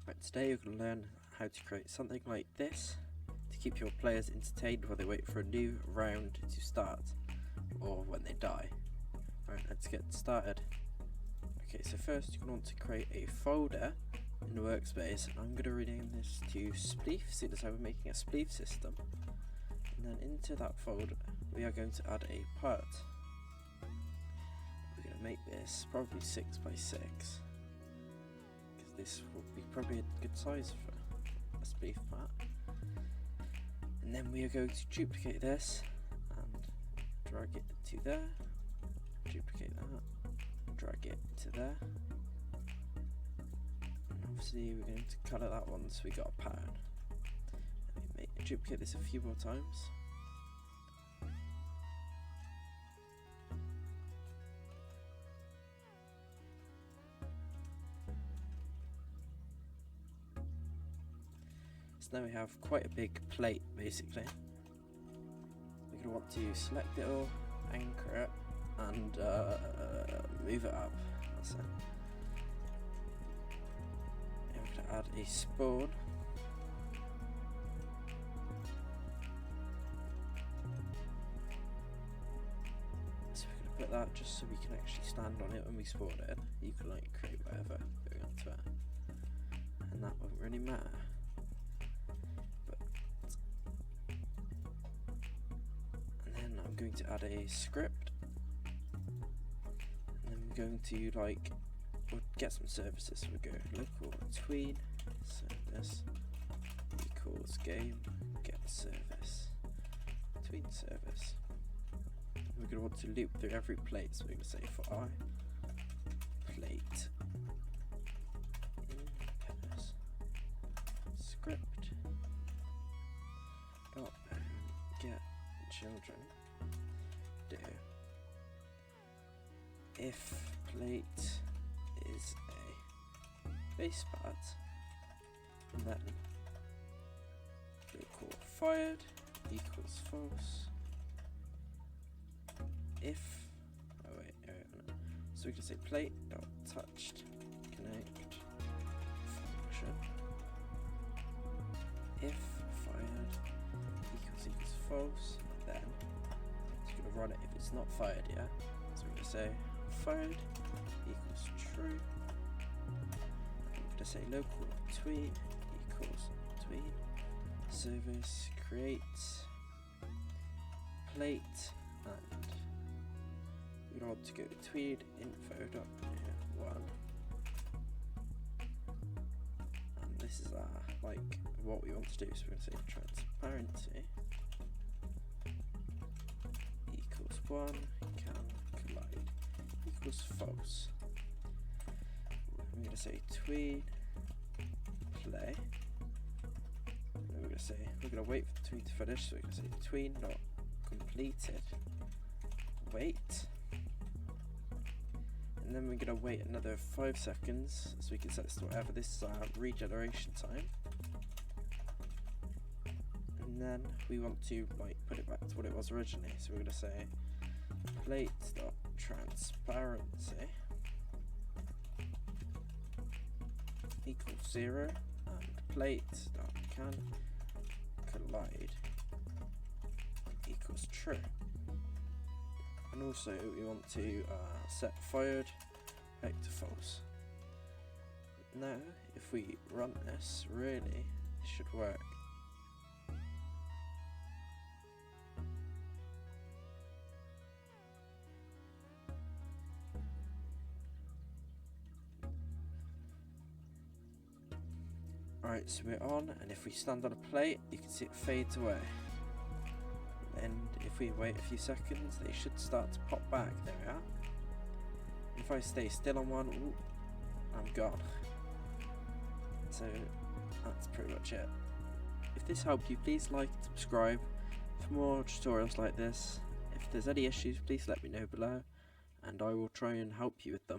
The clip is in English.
Right, today you're going to learn how to create something like this to keep your players entertained while they wait for a new round to start, or when they die. Right, let's get started. Okay, so first you're going to want to create a folder in the workspace, and I'm going to rename this to Spleef, seeing as how we're making a Spleef system. And then into that folder we are going to add a part. We're going to make this probably 6 by 6. This will be probably a good size for a Spleef part. And then we are going to duplicate this and drag it to there, duplicate that, drag it to there, and obviously we're going to colour that one so we got a pattern. And we may duplicate this a few more times. So now we have quite a big plate basically. We're going to want to select it all, anchor it, and move it up. That's it. And we're going to add a spawn. So we're going to put that just so we can actually stand on it when we spawn it. You can like create whatever going onto it, and that won't really matter. I'm going to add a script, and then we're going to we'll get some services. So we'll go local tween service equals game get service tween service. We're going to want to loop through every plate, so we're going to say for I plate in pairs script dot get children do if plate is a base part, and then local fired equals false if so we can say plate dot touched connect function if fired equals false. Then it's going to run it if it's not fired yet. So we're going to say fired equals true. And we're going to say local tween equals tween service create plate, and we want to go tween info.1, and this is what we want to do. So we're going to say transparency 1 can collide equals false. I'm going to say tween play, and then we're going to say we're going to wait for the tween to finish, so we're going to say tween not completed wait, and then we're going to wait another 5 seconds, so we can set this to whatever. This is our regeneration time. And then we want to put it back to what it was originally, so we're going to say plate.transparency equals 0 and plate.can collide equals true. And also we want to set fired back to false. Now if we run this, really it should work. Right, so we're on, and if we stand on a plate, you can see it fades away. And if we wait a few seconds, they should start to pop back. There we are. If I stay still on one, ooh, I'm gone. So that's pretty much it. If this helped you, please like and subscribe for more tutorials like this. If there's any issues, please let me know below, and I will try and help you with them.